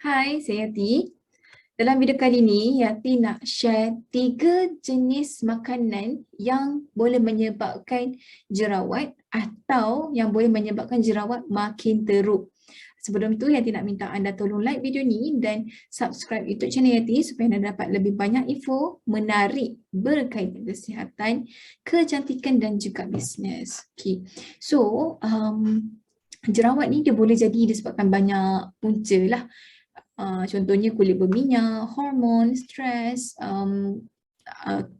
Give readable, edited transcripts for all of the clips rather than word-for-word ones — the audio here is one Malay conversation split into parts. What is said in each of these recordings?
Hai, saya Yati. Dalam video kali ini, Yati nak share 3 jenis makanan yang boleh menyebabkan jerawat atau yang boleh menyebabkan jerawat makin teruk. Sebelum tu, Yati nak minta anda tolong like video ni dan subscribe YouTube channel Yati supaya anda dapat lebih banyak info menarik berkaitan kesihatan, kecantikan dan juga bisnes. Okay. So, jerawat ni dia boleh jadi disebabkan banyak punca lah. Contohnya kulit berminyak, hormon, stres,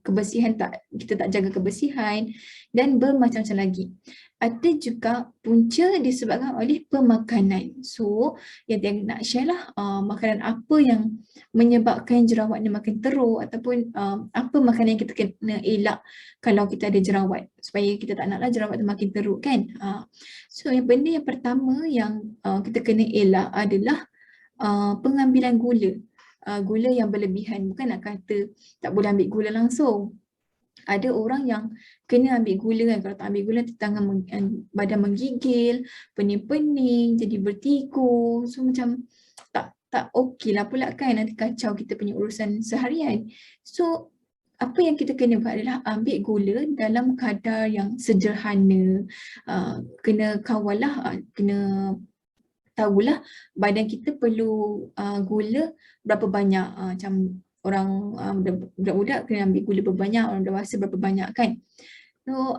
kebersihan kita tak jaga kebersihan dan bermacam-macam lagi. Ada juga punca disebabkan oleh pemakanan. So, yang nak share lah makanan apa yang menyebabkan jerawat ni makin teruk ataupun apa makanan yang kita kena elak kalau kita ada jerawat supaya kita tak naklah jerawat tu makin teruk kan. So, benda yang pertama yang kita kena elak adalah pengambilan gula. Gula yang berlebihan, bukan nak kata tak boleh ambil gula langsung. Ada orang yang kena ambil gula kan, kalau tak ambil gula tangan badan menggigil, pening-pening, jadi bertigu. So macam tak okey lah pula kan, nanti kacau kita punya urusan seharian. So apa yang kita kena buat adalah ambil gula dalam kadar yang sederhana. Kena kawal lah, kena tahulah badan kita perlu gula berapa banyak. Macam orang budak-budak kena ambil gula berapa banyak, orang dewasa berapa banyak kan. So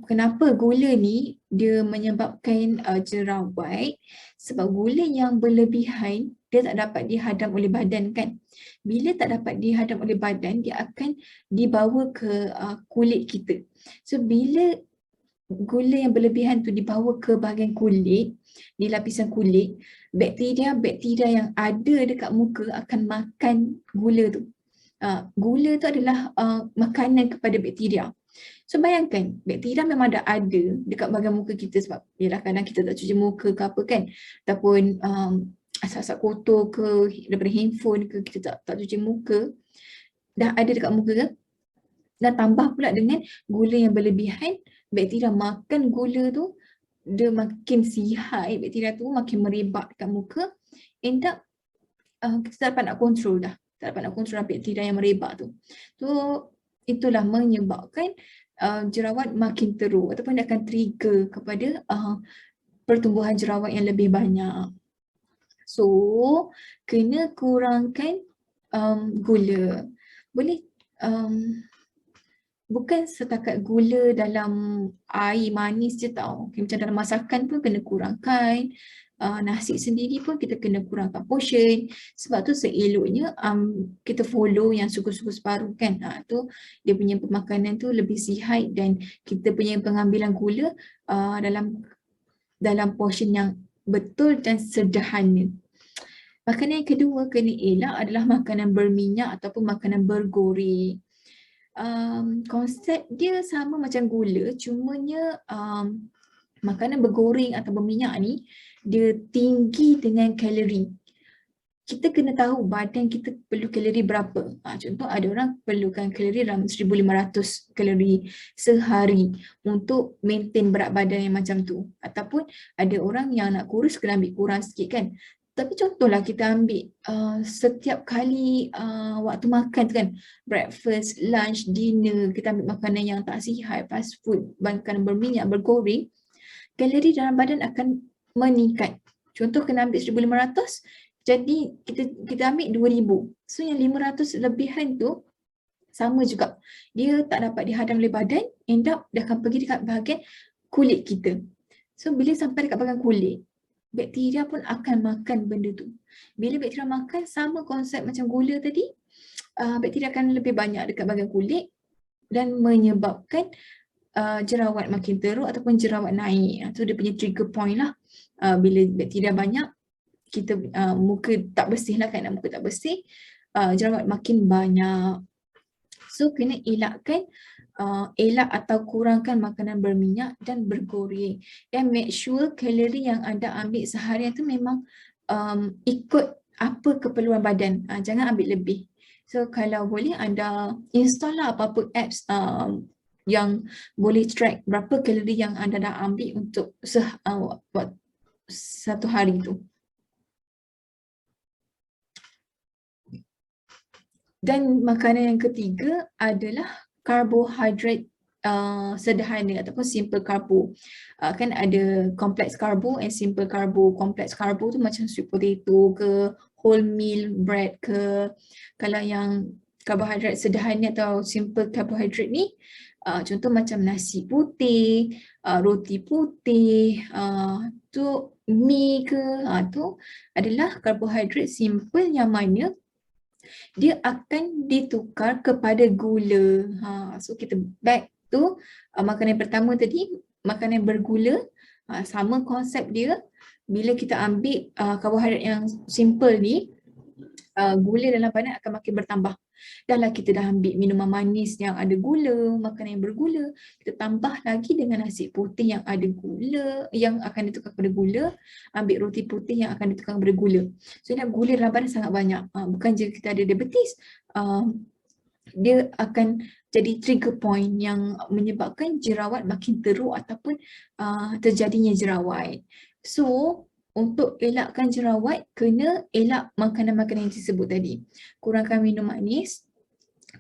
kenapa gula ni dia menyebabkan jerawat? Sebab gula yang berlebihan dia tak dapat dihadam oleh badan kan. Bila tak dapat dihadam oleh badan, dia akan dibawa ke kulit kita. So bila gula yang berlebihan tu dibawa ke bahagian kulit, di lapisan kulit, bakteria yang ada dekat muka akan makan gula tu. Gula tu adalah makanan kepada bakteria. So bayangkan, bakteria memang dah ada dekat bahagian muka kita sebab yalah kadang kita tak cuci muka ke apa kan, ataupun asap-asap kotor ke daripada handphone ke, kita tak cuci muka, dah ada dekat muka ke. Dan tambah pula dengan gula yang berlebihan, bakteria makan gula tu, dia makin sihat, bakteria tu makin merebak dekat muka, end up kita tak dapat nak kontrol dah. Tak dapat nak kontrol bakteria yang merebak tu. So itulah menyebabkan jerawat makin teruk ataupun dia akan trigger kepada pertumbuhan jerawat yang lebih banyak. So kena kurangkan gula. Boleh bukan setakat gula dalam air manis je tau. Macam dalam masakan pun kena kurangkan. Nasi sendiri pun kita kena kurangkan portion. Sebab tu seeloknya kita follow yang suku-suku separuh kan. Tu dia punya pemakanan tu lebih sihat dan kita punya pengambilan gula dalam portion yang betul dan sederhana. Makanan yang kedua kena elak adalah makanan berminyak ataupun makanan bergoreng. Konsep dia sama macam gula, cumanya makanan bergoreng atau berminyak ni dia tinggi dengan kalori. Kita kena tahu badan kita perlu kalori berapa. Contoh ada orang perlukan kalori dalam 1500 kalori sehari untuk maintain berat badan yang macam tu. Ataupun ada orang yang nak kurus kena ambil kurang sikit kan. Tapi contohlah kita ambil setiap kali waktu makan tu kan, breakfast, lunch, dinner, kita ambil makanan yang tak sihat, fast food, makanan berminyak, bergoreng, kalori dalam badan akan meningkat. Contoh kena ambil 1500, jadi kita ambil 2000. So yang 500 lebihan tu sama juga. Dia tak dapat dihadam oleh badan, end up dia akan pergi dekat bahagian kulit kita. So bila sampai dekat bahagian kulit, bakteria pun akan makan benda tu. Bila bakteria makan, sama konsep macam gula tadi, bakteria akan lebih banyak dekat bahagian kulit dan menyebabkan jerawat makin teruk ataupun jerawat naik. So dia punya trigger point lah. Bila bakteria banyak, kita muka tak bersih lah kan, muka tak bersih, jerawat makin banyak. So kena elakkan elak atau kurangkan makanan berminyak dan bergoreng, dan make sure kalori yang anda ambil seharian tu memang ikut apa keperluan badan, jangan ambil lebih. So kalau boleh anda install lah apa-apa apps yang boleh track berapa kalori yang anda dah ambil untuk satu hari tu. Dan makanan yang ketiga adalah karbohidrat sederhana ataupun simple karbo. Kan ada complex karbo and simple karbo. Complex karbo tu macam sweet potato ke, whole meal bread ke. Kalau yang karbohidrat sederhana atau simple karbohidrat ni, contoh macam nasi putih, roti putih, tu mie ke, tu adalah karbohidrat simple yang mana dia akan ditukar kepada gula. So kita back to makanan pertama tadi, makanan bergula, sama konsep dia. Bila kita ambil karbohidrat yang simple ni, gula dalam badan akan makin bertambah. Dah lah kita dah ambil minuman manis yang ada gula, makanan yang bergula, kita tambah lagi dengan nasi putih yang ada gula, yang akan ditukar kepada gula, ambil roti putih yang akan ditukar kepada gula. So gula dalam badan sangat banyak. Bukan je kita ada diabetes, dia akan jadi trigger point yang menyebabkan jerawat makin teruk ataupun terjadinya jerawat. So untuk elakkan jerawat, kena elak makanan-makanan yang disebut tadi. Kurangkan minum manis,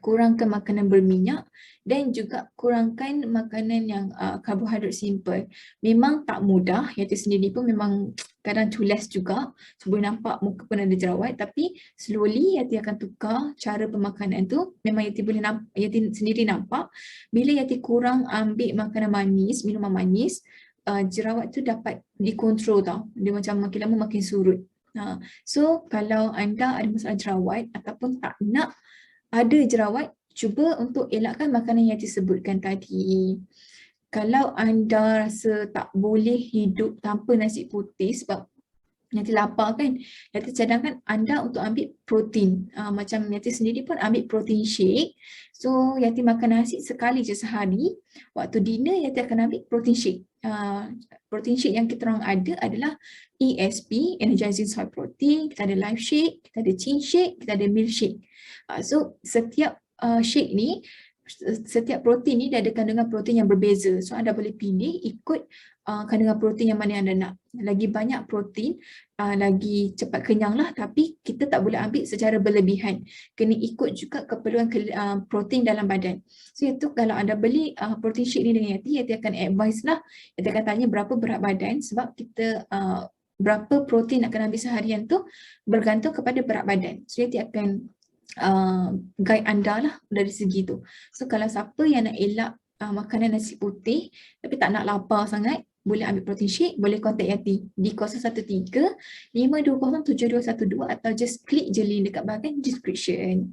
kurangkan makanan berminyak dan juga kurangkan makanan yang karbohidrat simple. Memang tak mudah, Yati sendiri pun memang kadang culas juga, boleh nampak muka pun ada jerawat, tapi slowly Yati akan tukar cara pemakanan tu. Memang Yati boleh Yati sendiri nampak, bila Yati kurang ambil makanan manis, minuman manis, jerawat tu dapat dikontrol tau. Dia macam makin lama makin surut. So kalau anda ada masalah jerawat ataupun tak nak ada jerawat, cuba untuk elakkan makanan yang disebutkan tadi. Kalau anda rasa tak boleh hidup tanpa nasi putih sebab Yati lapar kan, Yati cadangkan anda untuk ambil protein. Macam Yati sendiri pun ambil protein shake. So Yati makan nasi sekali je sehari. Waktu dinner Yati akan ambil protein shake. Protein shake yang kita orang ada adalah ESP, Energizing Soy Protein. Kita ada Life Shake, kita ada Chin Shake, kita ada Milk Shake. So setiap shake ni, setiap protein ni dia ada kandungan protein yang berbeza. So anda boleh pilih ikut kandungan protein yang mana anda nak. Lagi banyak protein, lagi cepat kenyang lah, tapi kita tak boleh ambil secara berlebihan. Kena ikut juga keperluan protein dalam badan. So itu kalau anda beli protein shake ni dengan Yati akan advise lah. Yati akan tanya berapa berat badan sebab kita berapa protein nak kena ambil seharian tu bergantung kepada berat badan. So Yati akan guide anda lah dari segi tu. So kalau siapa yang nak elak makanan nasi putih tapi tak nak lapar sangat, boleh ambil protein shake, boleh contact Yati di 013-520-7212 atau just klik je link dekat bahagian description.